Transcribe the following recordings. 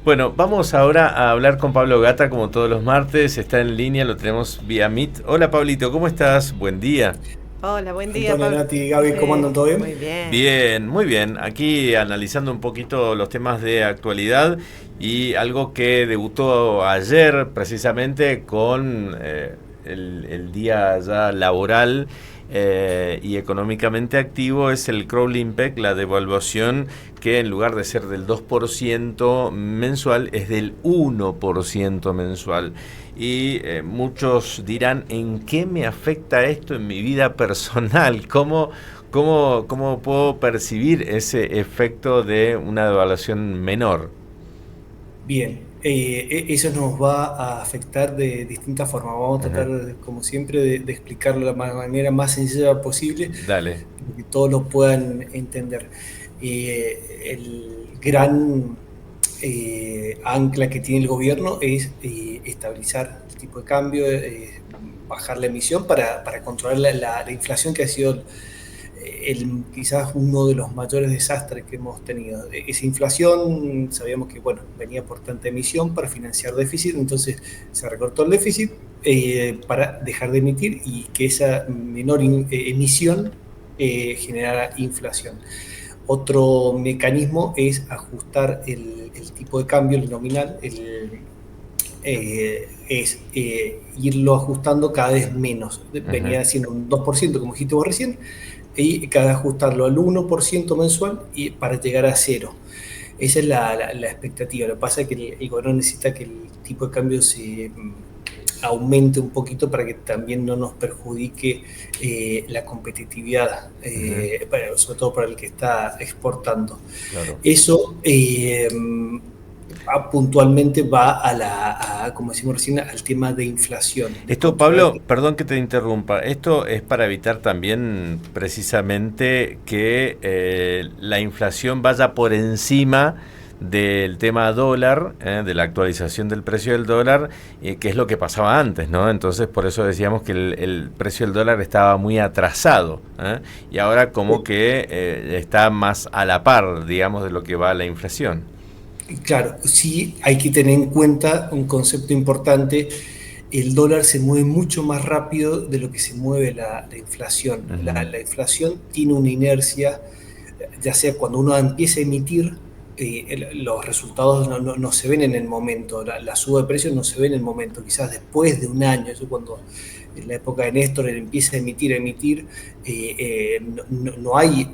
Bueno, vamos ahora a hablar con Pablo Gata como todos los martes. Está en línea, lo tenemos vía Meet. Hola Pablito, ¿cómo estás? Buen día. Hola, buen día, Antonio, Pablo. Nati, Gaby, ¿cómo andan? ¿Todo bien? Muy bien. Bien, muy bien. Aquí analizando un poquito los temas de actualidad y algo que debutó ayer precisamente con el día ya laboral y económicamente activo es el crawling peg, la devaluación que en lugar de ser del 2% mensual es del 1% mensual. Y muchos dirán, ¿en qué me afecta esto en mi vida personal? ¿Cómo puedo percibir ese efecto de una devaluación menor? Bien, eso nos va a afectar de distintas formas. Vamos a Ajá. tratar, como siempre, de explicarlo de la manera más sencilla posible Dale. para que todos lo puedan entender. El gran ancla que tiene el gobierno es estabilizar el tipo de cambio, bajar la emisión para controlar la inflación que ha sido quizás uno de los mayores desastres que hemos tenido. Esa inflación, sabíamos que bueno, venía por tanta emisión para financiar déficit, entonces se recortó el déficit para dejar de emitir y que esa menor emisión generara inflación. Otro mecanismo es ajustar el tipo de cambio, el nominal, irlo ajustando cada vez menos. Ujú. Venía siendo un 2% como dijiste vos recién, y cada vez ajustarlo al 1% mensual y para llegar a cero. Esa es la expectativa. Lo que pasa es que el gobierno necesita que el tipo de cambio se aumente un poquito para que también no nos perjudique la competitividad, Ujú. sobre todo para el que está exportando. Claro. Eso puntualmente va como decimos recién, al tema de inflación, de Esto, controlar. Pablo, perdón que te interrumpa. Esto es para evitar también precisamente que la inflación vaya por encima del tema dólar, de la actualización del precio del dólar, que es lo que pasaba antes, ¿no? Entonces, por eso decíamos que el precio del dólar estaba muy atrasado, y ahora como que está más a la par, digamos, de lo que va la inflación. Claro, sí hay que tener en cuenta un concepto importante. El dólar se mueve mucho más rápido de lo que se mueve la inflación. Ujú. La inflación tiene una inercia, ya sea cuando uno empieza a emitir, los resultados no se ven en el momento, la suba de precios no se ve en el momento, quizás después de un año. Eso cuando en la época de Néstor él empieza a emitir, no hay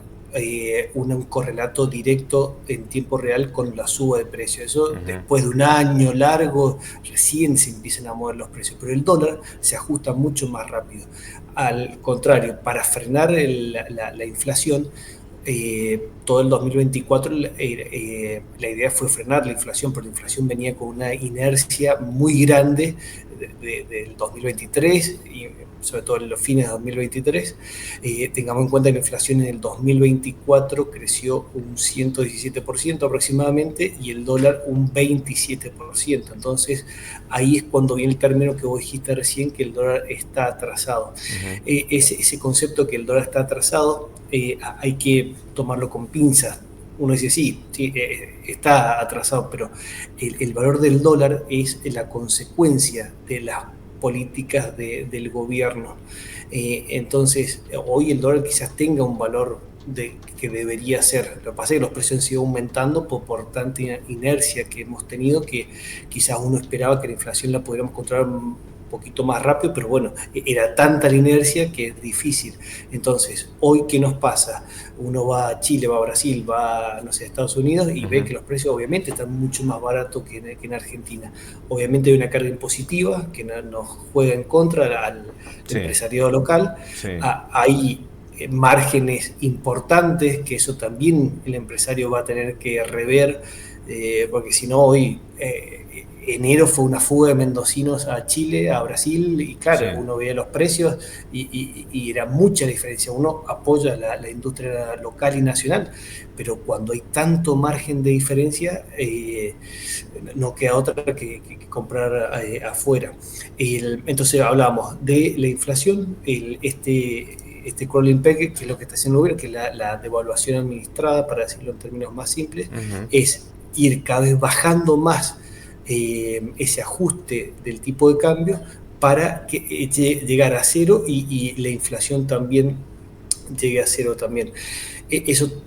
un correlato directo en tiempo real con la suba de precios. Eso Ujú. después de un año largo recién se empiezan a mover los precios, pero el dólar se ajusta mucho más rápido. Al contrario, para frenar la inflación, todo el 2024 la idea fue frenar la inflación, pero la inflación venía con una inercia muy grande del 2023 y sobre todo en los fines de 2023. Tengamos en cuenta que la inflación en el 2024 creció un 117% aproximadamente y el dólar un 27%. Entonces ahí es cuando viene el término que vos dijiste recién, que el dólar está atrasado. Ujú. Ese concepto que el dólar está atrasado hay que tomarlo con pinzas. Uno dice, sí, sí está atrasado, pero el valor del dólar es la consecuencia de las políticas del gobierno. Entonces, hoy el dólar quizás tenga un valor que debería ser. Lo que pasa es que los precios han sido aumentando por tanta inercia que hemos tenido que quizás uno esperaba que la inflación la pudiéramos controlar un poquito más rápido, pero bueno, era tanta la inercia que es difícil. Entonces, hoy, ¿qué nos pasa? Uno va a Chile, va a Brasil, va, no sé, a Estados Unidos y ve Ujú. que los precios obviamente están mucho más baratos que en Argentina. Obviamente hay una carga impositiva que nos juega en contra al Sí, empresariado local. sí. Hay márgenes importantes que eso también el empresario va a tener que rever, porque si no hoy enero fue una fuga de mendocinos a Chile, a Brasil, y Sí. claro, uno veía los precios y era mucha diferencia. Uno apoya la industria local y nacional, pero cuando hay tanto margen de diferencia, no queda otra que comprar afuera. Entonces hablamos de la inflación, este crawling peg, que es lo que está haciendo Uber, que es la devaluación administrada, para decirlo en términos más simples, Ujú. es ir cada vez bajando más ese ajuste del tipo de cambio para llegar a cero y la inflación también llegue a cero también. Eso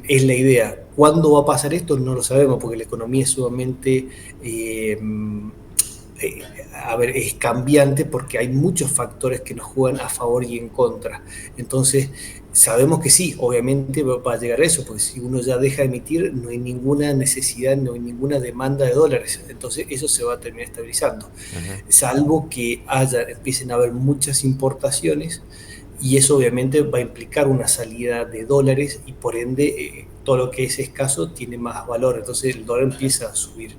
es la idea. ¿Cuándo va a pasar esto? No lo sabemos, porque la economía es sumamente es cambiante, porque hay muchos factores que nos juegan a favor y en contra. Entonces, sabemos que sí, obviamente va a llegar a eso, porque si uno ya deja de emitir, no hay ninguna necesidad, no hay ninguna demanda de dólares. Entonces, eso se va a terminar estabilizando. Salvo que empiecen a haber muchas importaciones, y eso obviamente va a implicar una salida de dólares y por ende todo lo que es escaso tiene más valor, entonces el dólar empieza a subir.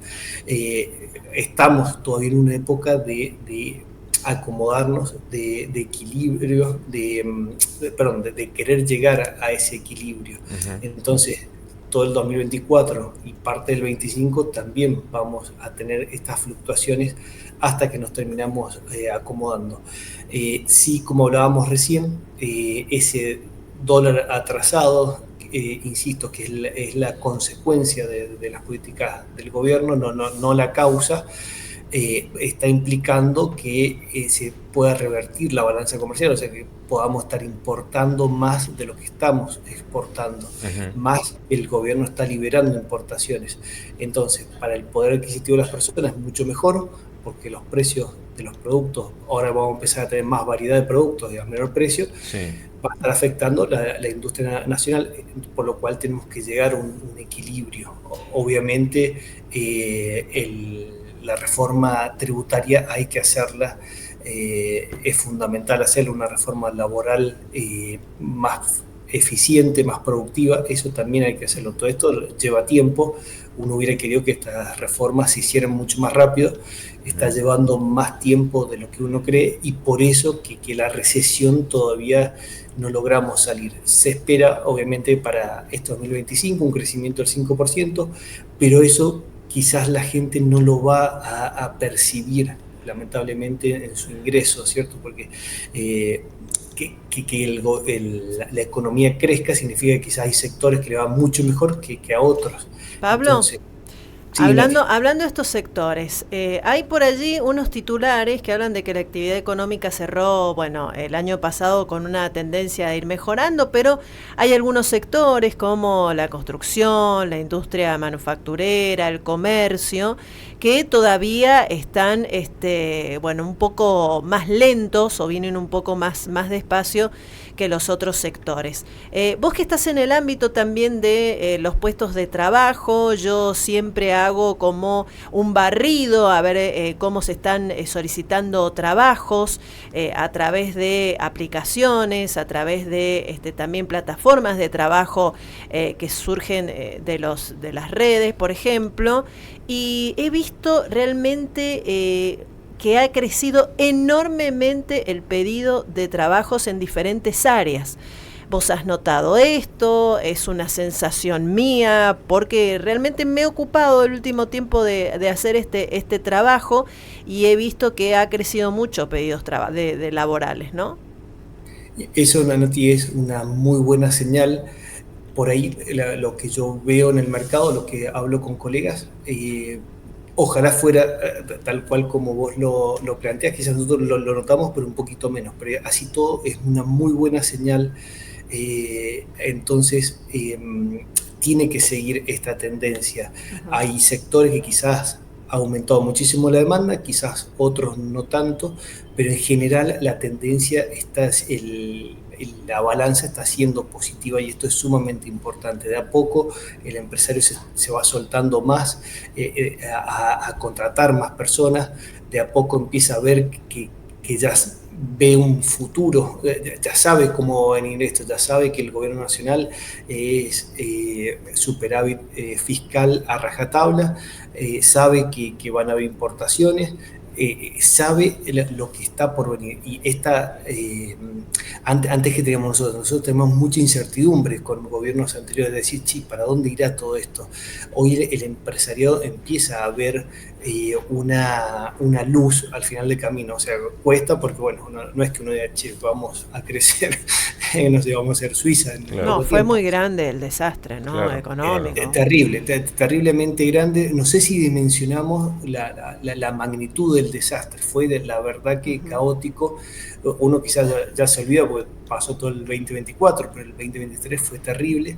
Estamos todavía en una época de acomodarnos, de equilibrio, de querer llegar a ese equilibrio. Entonces, todo el 2024 y parte del 25 también vamos a tener estas fluctuaciones hasta que nos terminamos acomodando. Sí, como hablábamos recién, ese dólar atrasado, insisto, que es la consecuencia de las políticas del gobierno, no la causa, está implicando que se pueda revertir la balanza comercial, o sea que podamos estar importando más de lo que estamos exportando, más el gobierno está liberando importaciones. Entonces, para el poder adquisitivo de las personas es mucho mejor, porque los precios de los productos, ahora vamos a empezar a tener más variedad de productos de menor precio, va a estar afectando la industria nacional, por lo cual tenemos que llegar a un equilibrio. Obviamente, la reforma tributaria hay que hacerla, es fundamental hacerla, una reforma laboral más eficiente, más productiva, eso también hay que hacerlo. Todo esto lleva tiempo, uno hubiera querido que estas reformas se hicieran mucho más rápido, está llevando más tiempo de lo que uno cree y por eso que la recesión todavía no logramos salir. Se espera obviamente para este 2025 un crecimiento del 5%, pero eso quizás la gente no lo va a percibir lamentablemente en su ingreso, ¿cierto? Porque la economía crezca significa que quizás hay sectores que le van mucho mejor que a otros. Pablo, entonces, sí, hablando de estos sectores, hay por allí unos titulares que hablan de que la actividad económica cerró, bueno, el año pasado con una tendencia a ir mejorando, pero hay algunos sectores como la construcción, la industria manufacturera, el comercio, que todavía están, un poco más lentos o vienen un poco más despacio que los otros sectores. Vos que estás en el ámbito también de los puestos de trabajo, yo siempre hago como un barrido a ver cómo se están solicitando trabajos a través de aplicaciones, a través de también plataformas de trabajo que surgen de las redes, por ejemplo, y he visto realmente que ha crecido enormemente el pedido de trabajos en diferentes áreas. ¿Vos has notado esto? ¿Es una sensación mía? Porque realmente me he ocupado el último tiempo de hacer este trabajo y he visto que ha crecido mucho pedidos de laborales, ¿no? Eso, Nati, es una muy buena señal. Por ahí lo que yo veo en el mercado, lo que hablo con colegas, ojalá fuera tal cual como vos lo planteás, quizás nosotros lo notamos, pero un poquito menos, pero así todo es una muy buena señal. Entonces, tiene que seguir esta tendencia. Hay sectores que quizás ha aumentado muchísimo la demanda, quizás otros no tanto, pero en general la tendencia la balanza está siendo positiva y esto es sumamente importante. De a poco el empresario se va soltando más a contratar más personas, de a poco empieza a ver que ya ve un futuro, ya sabe cómo va a venir esto, ya sabe que el gobierno nacional es superávit fiscal a rajatabla, sabe que van a haber importaciones, sabe lo que está por venir. Y antes que teníamos nosotros tenemos mucha incertidumbre con gobiernos anteriores de decir, ¿para dónde irá todo esto? Hoy el empresariado empieza a ver una luz al final del camino, o sea, cuesta porque, bueno, no es que uno diga, vamos a crecer no sé, vamos a ser Suiza. No, fue muy grande el desastre, ¿no? Claro. Económico. Terriblemente grande. No sé si dimensionamos la magnitud del desastre. Fue la verdad que caótico. Uno quizás ya se olvida porque pasó todo el 2024, pero el 2023 fue terrible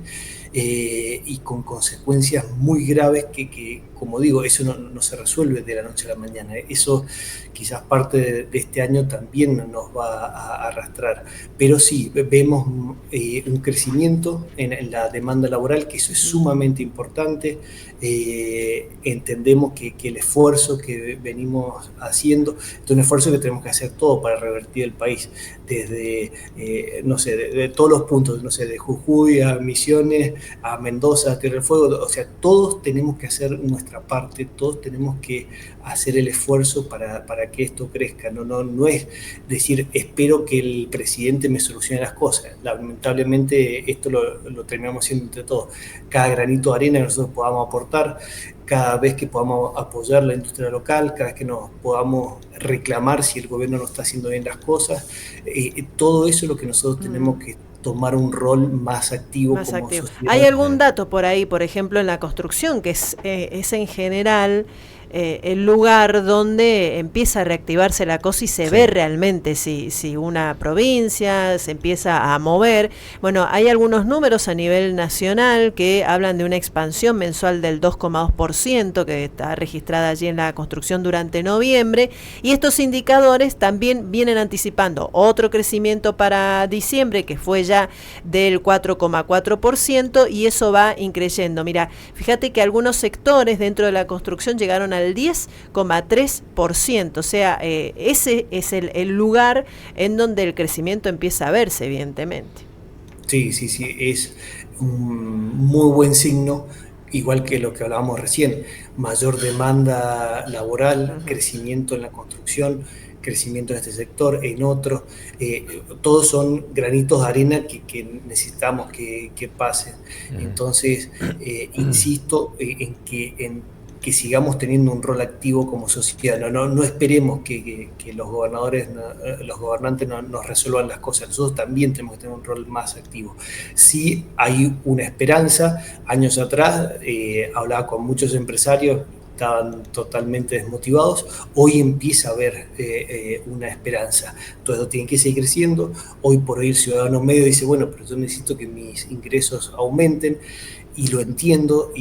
y con consecuencias muy graves que, como digo, eso no se resuelve de la noche a la mañana. Eso quizás parte de este año también nos va a arrastrar. Pero sí, vemos un crecimiento en la demanda laboral, que eso es sumamente importante. Entendemos que el esfuerzo que venimos haciendo es un esfuerzo que tenemos que hacer todo para revertir el país, desde, no sé, de todos los puntos, no sé, de Jujuy a Misiones, a Mendoza, a Tierra del Fuego, o sea, todos tenemos que hacer nuestra parte, todos tenemos que hacer el esfuerzo para que esto crezca. No es decir, espero que el presidente me solucione las cosas. Lamentablemente esto lo terminamos haciendo entre todos. Cada granito de arena que nosotros podamos aportar, cada vez que podamos apoyar la industria local, cada vez que nos podamos reclamar si el gobierno no está haciendo bien las cosas, todo eso es lo que nosotros tenemos que tomar un rol más activo como sociedad. ¿Hay algún dato por ahí, por ejemplo, en la construcción, que es en general el lugar donde empieza a reactivarse la cosa y se ve realmente si una provincia se empieza a mover? Bueno, hay algunos números a nivel nacional que hablan de una expansión mensual del 2,2% que está registrada allí en la construcción durante noviembre, y estos indicadores también vienen anticipando otro crecimiento para diciembre que fue ya del 4,4%, y eso va increyendo. Mira, fíjate que algunos sectores dentro de la construcción llegaron al 10,3%, o sea, ese es el lugar en donde el crecimiento empieza a verse, evidentemente. Sí, es un muy buen signo, igual que lo que hablábamos recién, mayor demanda laboral, crecimiento en la construcción, crecimiento en este sector, en otros, todos son granitos de arena que necesitamos que pasen. Entonces, insisto en que sigamos teniendo un rol activo como sociedad. No esperemos que los gobernantes nos resuelvan las cosas. Nosotros también tenemos que tener un rol más activo. Sí hay una esperanza. Años atrás hablaba con muchos empresarios, estaban totalmente desmotivados. Hoy empieza a haber una esperanza. Todo esto tiene que seguir creciendo. Hoy por hoy el ciudadano medio dice, bueno, pero yo necesito que mis ingresos aumenten, y lo entiendo,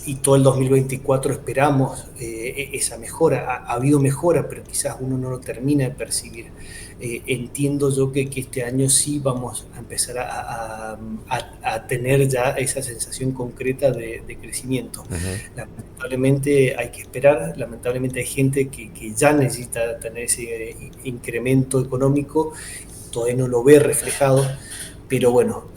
y todo el 2024 esperamos esa mejora. Ha habido mejora, pero quizás uno no lo termina de percibir. Entiendo yo que este año sí vamos a empezar a tener ya esa sensación concreta de crecimiento. Lamentablemente hay que esperar, lamentablemente hay gente que ya necesita tener ese incremento económico, todavía no lo ve reflejado. Pero bueno,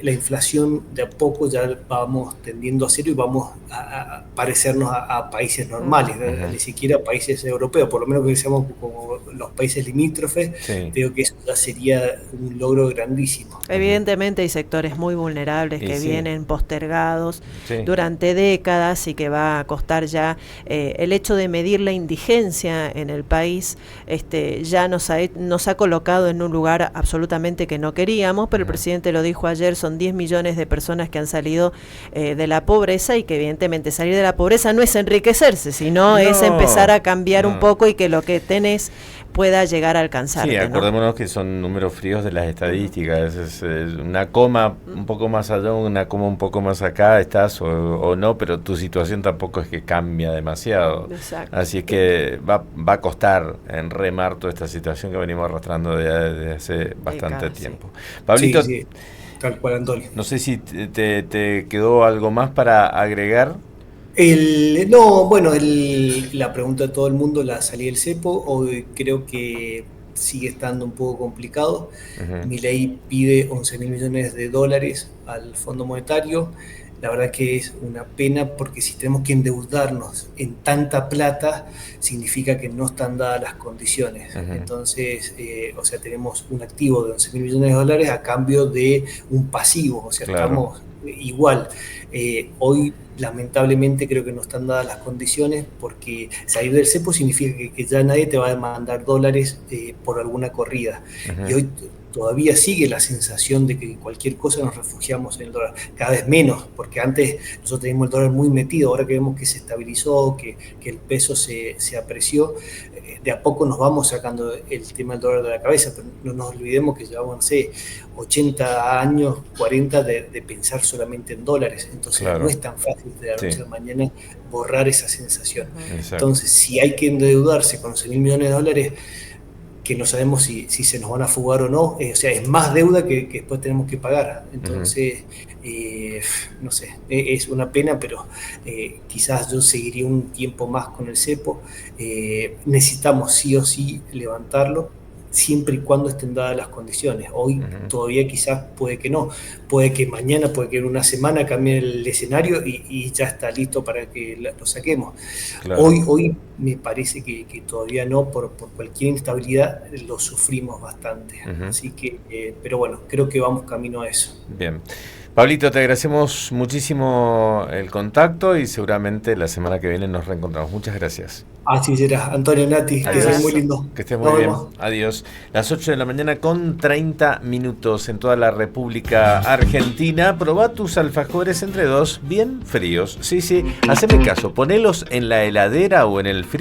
la inflación de a poco ya vamos tendiendo a cero y vamos a parecernos a países normales, ni siquiera a países europeos, por lo menos que seamos como los países limítrofes. Creo que eso ya sería un logro grandísimo. Evidentemente hay sectores muy vulnerables que vienen postergados durante décadas y que va a costar ya el hecho de medir la indigencia en el país. Ya nos ha colocado en un lugar absolutamente que no queríamos, pero el presidente lo dijo ayer, son 10 millones de personas que han salido de la pobreza, y que evidentemente salir de la pobreza no es enriquecerse, sino es empezar a cambiar un poco y que lo que tenés pueda llegar a alcanzar. Sí, acordémonos que son números fríos de las estadísticas, es una coma un poco más allá, una coma un poco más acá, estás o no, pero tu situación tampoco es que cambia demasiado. Exacto. Así es que va a costar en remar toda esta situación que venimos arrastrando desde hace bastante tiempo. Pablito, sí, tal cual, Antonio. No sé si te quedó algo más para agregar. La pregunta de todo el mundo, la salida del cepo, hoy creo que sigue estando un poco complicado. Milei pide 11.000 millones de dólares al Fondo Monetario. La verdad que es una pena, porque si tenemos que endeudarnos en tanta plata, significa que no están dadas las condiciones. Entonces, tenemos un activo de 11.000 millones de dólares a cambio de un pasivo, estamos igual. Hoy lamentablemente creo que no están dadas las condiciones, porque salir del cepo significa que ya nadie te va a demandar dólares por alguna corrida. Y hoy todavía sigue la sensación de que cualquier cosa nos refugiamos en el dólar, cada vez menos, porque antes nosotros teníamos el dólar muy metido, ahora que vemos que se estabilizó, que el peso se apreció, de a poco nos vamos sacando el tema del dólar de la cabeza, pero no nos olvidemos que llevamos, no sé, 80 años, 40 de pensar solamente en dólares, entonces no es tan fácil de la noche a la mañana borrar esa sensación. Entonces, si hay que endeudarse con 11.000 millones de dólares, que no sabemos si se nos van a fugar o no, o sea, es más deuda que después tenemos que pagar. Entonces, no sé, es una pena, pero quizás yo seguiría un tiempo más con el cepo. Necesitamos sí o sí levantarlo, siempre y cuando estén dadas las condiciones. Hoy todavía quizás puede que no, puede que mañana, puede que en una semana cambie el escenario y ya está listo para que lo saquemos. Claro. Hoy me parece que todavía no, por cualquier instabilidad lo sufrimos bastante. Así que, pero bueno, creo que vamos camino a eso. Bien. Pablito, te agradecemos muchísimo el contacto y seguramente la semana que viene nos reencontramos. Muchas gracias. Así será. Antonio, Nati, que estés muy lindo. Que estés muy bien. Adiós. Las 8 de la mañana con 30 minutos en toda la República Argentina. Probá tus alfajores entre dos bien fríos. Sí, haceme caso. Ponelos en la heladera o en el frío.